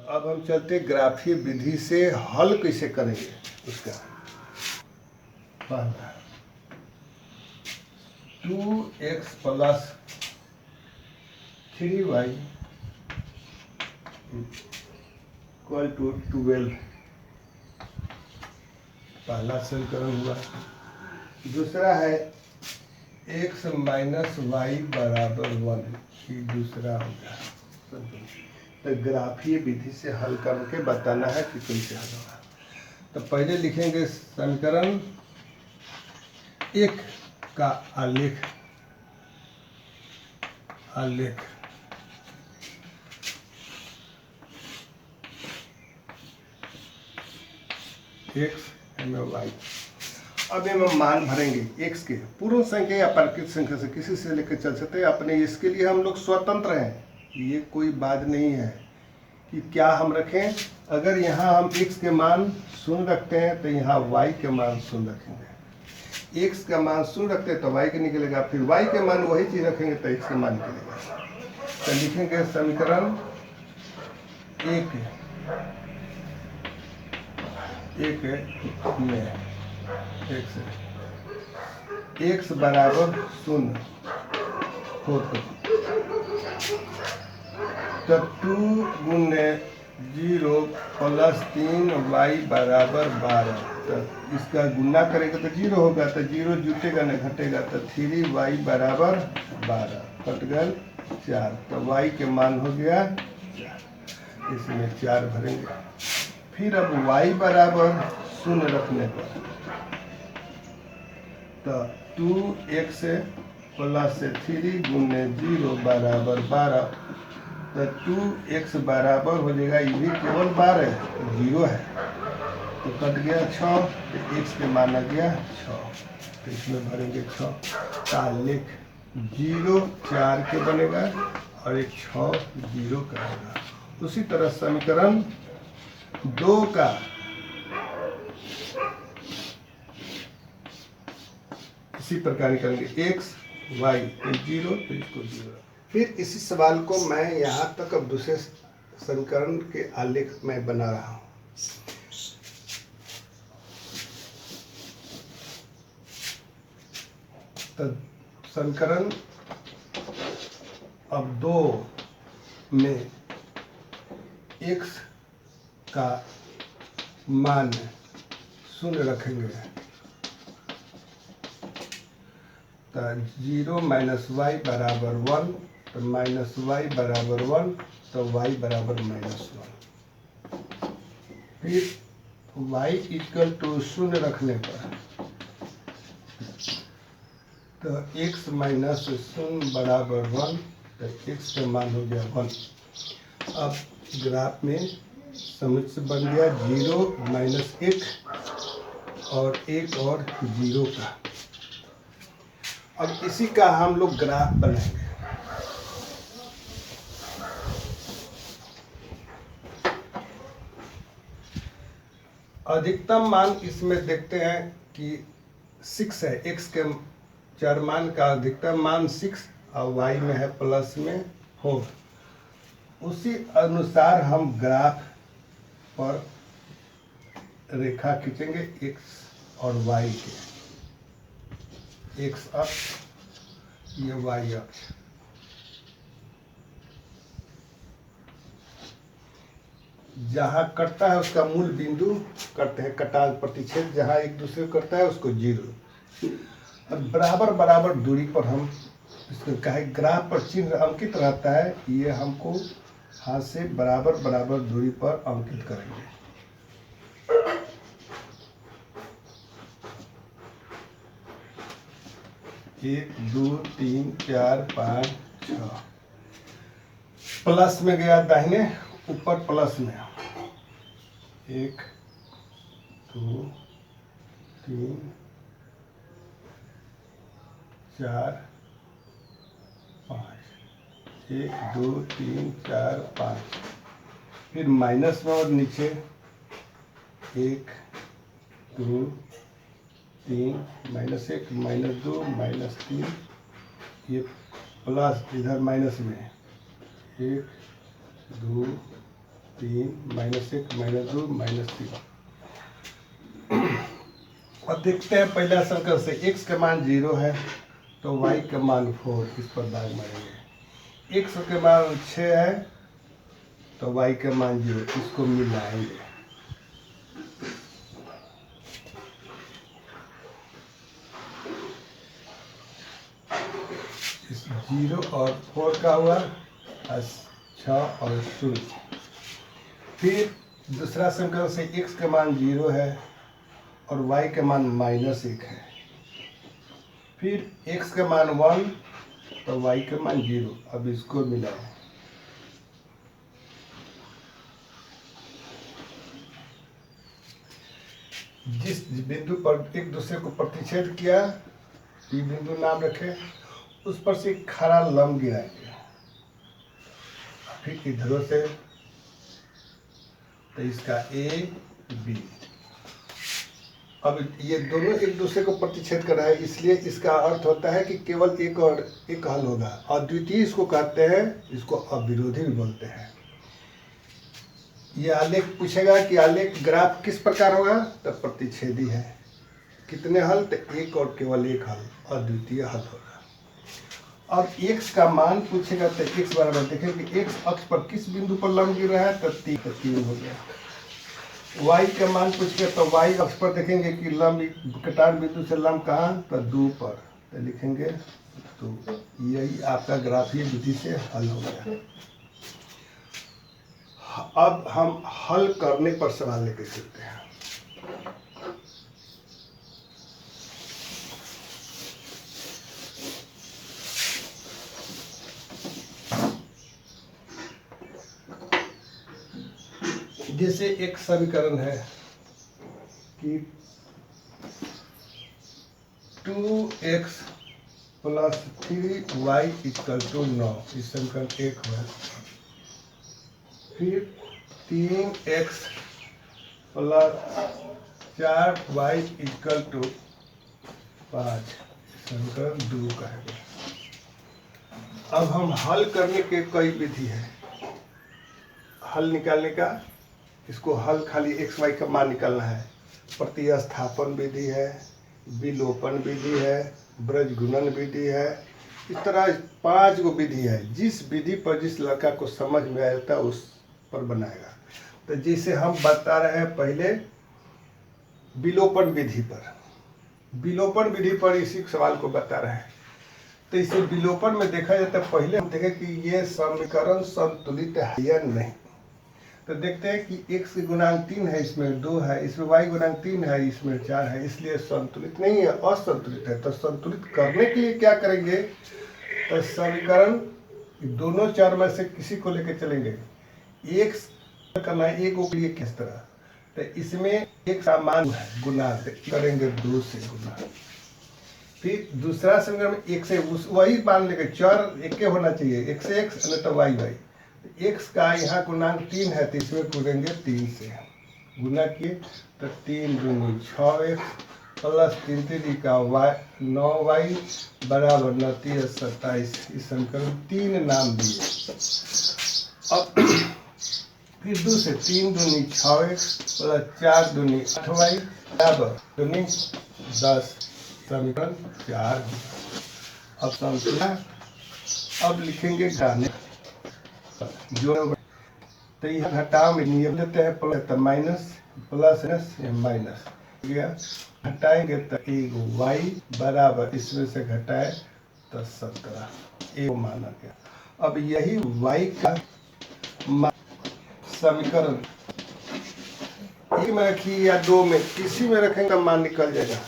अब हम चलते ग्राफीय विधि से हल कैसे करेंगे उसका। पहला 2x plus 3y equal to 12 पहला समीकरण हुआ। दूसरा है x माइनस वाई बराबर 1 ये दूसरा होगा। तो ग्राफीय विधि से हल करके बताना है कि कैसे हल होगा। तो पहले लिखेंगे समीकरण एक का आलेख x में y। अब हम मान भरेंगे x के पूर्ण संख्या या प्राकृतिक संख्या से किसी से लेकर चल सकते हैं अपने। इसके लिए हम लोग स्वतंत्र हैं, ये कोई बात नहीं है कि क्या हम रखें। अगर यहाँ हम x के मान 0 रखते हैं तो यहाँ y के मान 0 रखेंगे। x का मान 0 रखते हैं तो y के निकलेगा, फिर y के मान वही चीज रखेंगे तो x के मान निकलेगा। तो लिखेंगे समीकरण एक में x बराबर 0 हो तो 2 गुने 0 प्लस 3y बराबर 12। तो इसका गुना करेगा तो 0 होगा, तो 0 जुटेगा न घटेगा, तो 3y बराबर 12 कट गए 4। तो y के मान हो गया 4, इसमें 4 भरेंगे। फिर अब y बराबर 0 रखने पर तो 2x प्लस 3 गुने 0 बराबर 12। तो 2x बराबर हो जाएगा, ये भी केवल 12 0 है तो कट गया 6, तो x के मान आ गया 6। तो इसमें भरेंगे 6 का आलेख 0 4 के बनेगा और एक 6 0 का होगा। उसी तरह समीकरण 2 का इसी प्रकार निकालेंगे x y 0 तो इसको 0। फिर इसी सवाल को मैं यहाँ तक अब दूसरे समीकरण के आलेख में बना रहा हूँ। तो समीकरण अब 2 में x का मान 0 रखेंगे तो 0 माइनस वाई बराबर 1, तो माइनस वाई बराबर 1, तो y बराबर -1। फिर y इक्वल टू 0 रखने पर तो x माइनस 0 बराबर 1, तो x का मान हो गया 1। अब ग्राफ में समुच्चय बन गया 0 माइनस 1 और 1 और 0 का। अब इसी का हम लोग ग्राफ बनाएंगे। अधिकतम मान इसमें देखते हैं कि 6 है, x के चर मान का अधिकतम मान 6 और y में है प्लस में 4। उसी अनुसार हम ग्राफ पर रेखा खींचेंगे x और y के। x अक्ष ये y अक्ष। जहाँ कटता है उसका मूल बिंदु करते हैं कटाल प्रतिच्छेद, जहाँ एक दूसरे को करता है उसको 0। अब बराबर बराबर दूरी पर हम इसको कहे ग्राफ पर चिन्ह अंकित रहता है, ये हमको हाथ से बराबर बराबर दूरी पर अंकित करेंगे। एक 2 3 4 5 6 प्लस में गया दाहिने ऊपर प्लस में 1 2 3 4 5 1 2 3 4 5। फिर माइनस में और नीचे 1 2 3 -1 -2 -3, ये प्लस इधर माइनस में 1 2 3 -1 -2 -3। अब देखते हैं पहला समीकरण से x का मान 0 है तो y का मान 4, इस पर दाग मारेंगे। x के मान 6 है तो y का मान 0, इसको मिलाएंगे। इस 0 और 4 का हुआ 6 और 0। फिर दूसरा समीकरण से x का मान 0 है और y का मान -1 है। फिर x का मान 1 तो y का मान 0। अब इसको मिलाएं। जिस बिंदु पर एक दूसरे को प्रतिच्छेद किया, P बिंदु नाम रखे, उस पर से खरा लंब गिराएंगे। फिर इधरों से तो इसका A B। अब ये दोनों एक दूसरे को प्रतिच्छेद कर रहा है, इसलिए इसका अर्थ होता है कि केवल एक और एक हल होगा। अद्वितीय इसको कहते हैं, इसको अविरोधी भी बोलते हैं। ये आलेख पूछेगा कि आलेख ग्राफ किस प्रकार होगा, तो प्रतिच्छेदी है। कितने हल, तो एक और केवल एक हल, अद्वितीय हल होगा। अब x का मान पूछेगा तो x बराबर देखें कि x अक्ष पर किस बिंदु पर लंब गिर रहा है, तो 3 हो गया। y का मान पूछेगा तो y अक्ष पर देखेंगे कि लंब कटान बिंदु से लंब कहाँ, तो 2 पर, तो लिखेंगे 2। यही आपका ग्राफीय विधि से हल हो गया। अब हम हल करने पर सवाल लेकर चलते हैं। जैसे एक समीकरण है कि 2x + 3y = 9, इस समीकरण 1 है। फिर 3x + 4y = 5, समीकरण 2 का है। अब हम हल करने के कई विधि है हल निकालने का। इसको हल खाली x y का मान निकालना है। प्रतिस्थापन विधि है, विलोपन विधि है, ब्रजगुणन विधि है। इस तरह 5 गो विधि है। जिस विधि पर जिस लड़का को समझ में आया था उस पर बनाएगा। तो जैसे हम बता रहे हैं पहले विलोपन विधि पर, विलोपन विधि पर इसी सवाल को बता रहे हैं। तो इसे विलोपन में देखा जाता है, पहले हम देखें कि ये समीकरण संतुलित है या नहीं। तो देखते हैं कि x की गुणांक 3 है, इसमें 2 है, इसमें y गुणांक 3 है, इसमें 4 है, इसलिए संतुलित नहीं है, असंतुलित है। तो संतुलित करने के लिए क्या करेंगे, तो समीकरण दोनों चर में से किसी को लेकर चलेंगे। एक करना है, एक के लिए किस तरह, तो इसमें एक समान है गुना करेंगे 2 से गुना। फिर दूसरा समीकरण में 1 से वही मान लेंगे, चर एक होना चाहिए, x से x नहीं तो y। x का यहाँ गुणांक 3 है तो इसमें कूदेंगे 3 से गुना किए तो 3 दूनी 6x + 3 3 का y 9y बराबर 29 27। इस समीकरण 3 नाम दिए। अब फिर 2 से 3 दूनी 6x + 4 दूनी 8y बराबर दूनी 10, समीकरण 4। अब समझना, अब लिखेंगे घटाने जो, तो यह घटाव में नियम लेते हैं, प्लस तो माइनस, प्लस माइनस गया। घटाएंगे तो एक y बराबर, इसमें से घटाए तो 17, एक माना गया। अब यही y का समीकरण 1 में रखिए या 2 में, किसी में रखेंगे मान निकल जाएगा।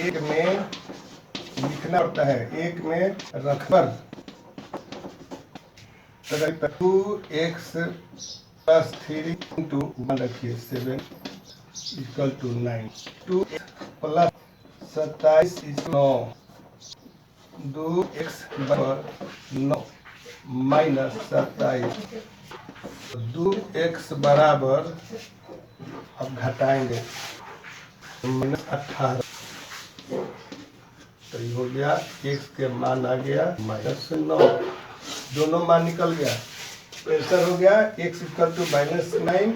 1 में लिखना पड़ता है, 1 में रखकर 2x + 3 × 1 रखिए 7 = 9। 2x + 27 = 9। 2x = 9 - 27। 2x बराबर, अब घटाएंगे -18, तो ये हो गया x के मान आ गया -9। दोनों मान निकल गया। आंसर हो गया x इक्वल टू -9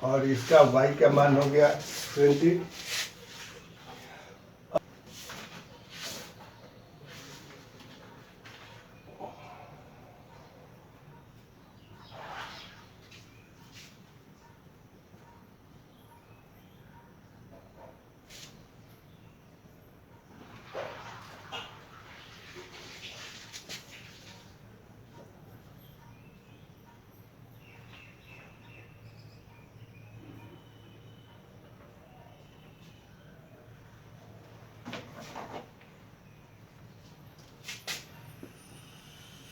और इसका y का मान हो गया 20।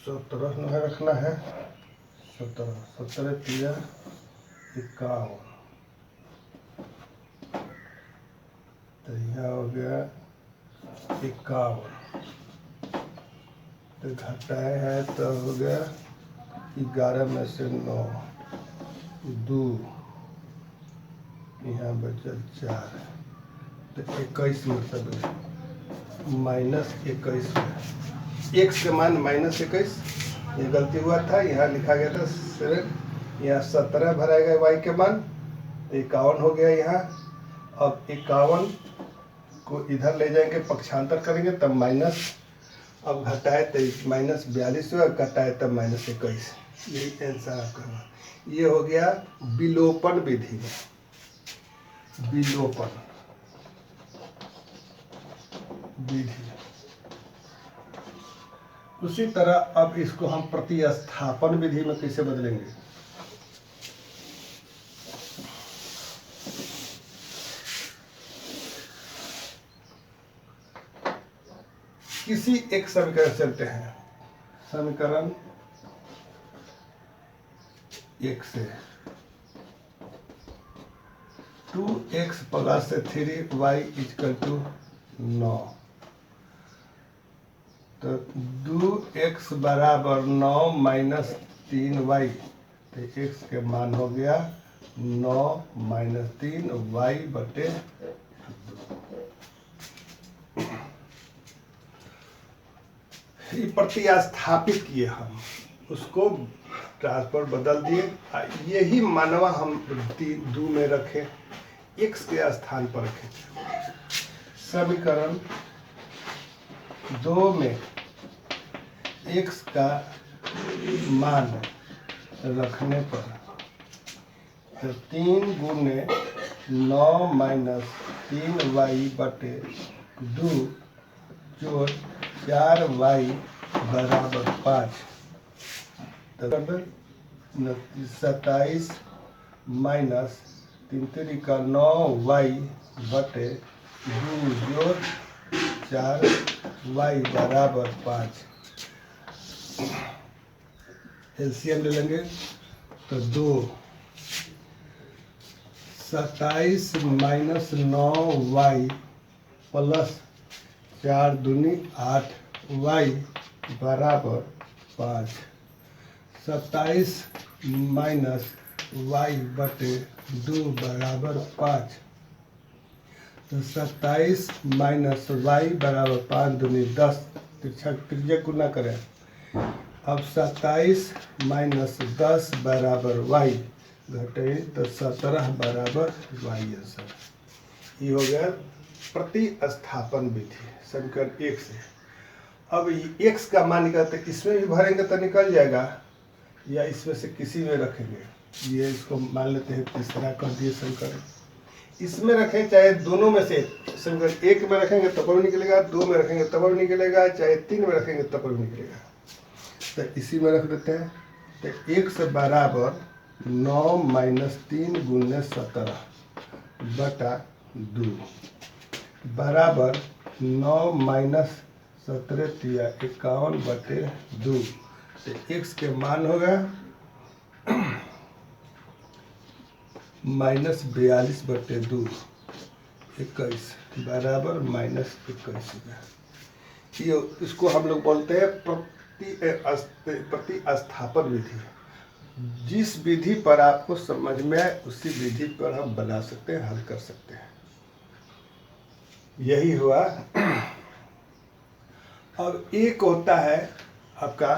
सत्रह में रखना है, 17 तिया 51, तो यहाँ हो गया 51, तो घटाए है तो हो गया 11 में से 9, 2, यहाँ बचल 4, तो 21 मतलब -21 x का मान -21, ये गलती हुआ था, यहाँ लिखा गया था 7, यहाँ 17 भराएगा y के मान, 51 हो गया यहाँ। अब 51 को इधर ले जाएंगे, पक्षांतर करेंगे तब माइनस, अब घटाए तो -42 हुआ, घटाए तब -21, यही आंसर आपका। ये हो गया विलोपन विधि में, विलोपन विधि। उसी तरह अब इसको हम प्रतिस्थापन विधि में कैसे बदलेंगे। किसी एक समीकरण चलते हैं, समीकरण 1 से 2x + 3y = 9, तो 2x बराबर 9 - 3y, तो x के मान हो गया 9 - 3y बटे 2। ये प्रतिस्थापित किए हम, उसको ट्रांसफर बदल दिए, यही मानवा हम 2 में रखे, x के स्थान पर रखे। समीकरण 2 में x का मान रखने पर, तो 3 गुने 9 - 3y बटे 2 जोड़ 4y बराबर 5, तो 27 माइनस 3 का 9y बटे 2 जोड़ 4y बराबर 5। एलसीएम ले लेंगे तो 2, 27 माइनस 9y प्लस 4 दूनी 8y बराबर 5। 27 माइनस y बटे 2 बराबर 5, तो 27 माइनस y बराबर 5 दूनी 10, त्रिज्या गुना करें। अब 27 माइनस 10 बराबर y घटे तो 17 बराबर y आंसर। ये हो गया प्रतिस्थापन विधि समीकरण 1 से। अब x का मान निकालते, इसमें भी भरेंगे तो निकल जाएगा, या इसमें से किसी में रखेंगे। ये इसको मान लेते हैं तीसरा कर दिए समीकरण, इसमें रखें चाहे दोनों में से, समीकरण 1 में रखेंगे तब भी निकलेगा, 2 में रखेंगे तब भी निकलेगा, चाहे 3 में रखेंगे तब भी निकलेगा। तो इसी में रख देते हैं, तो x बराबर 9 - 3 गुने 17 बटा 2 बराबर 9 - 17 तिया 51 बटे 2, तो x के मान होगा -42 बटे 2 21 बराबर -21 होगा। ये इसको हम लोग बोलते हैं प्रतिस्थापन विधि। जिस विधि पर आपको समझ में आए उसी विधि पर हम बना सकते हैं, हल कर सकते हैं। यही हुआ। अब एक होता है आपका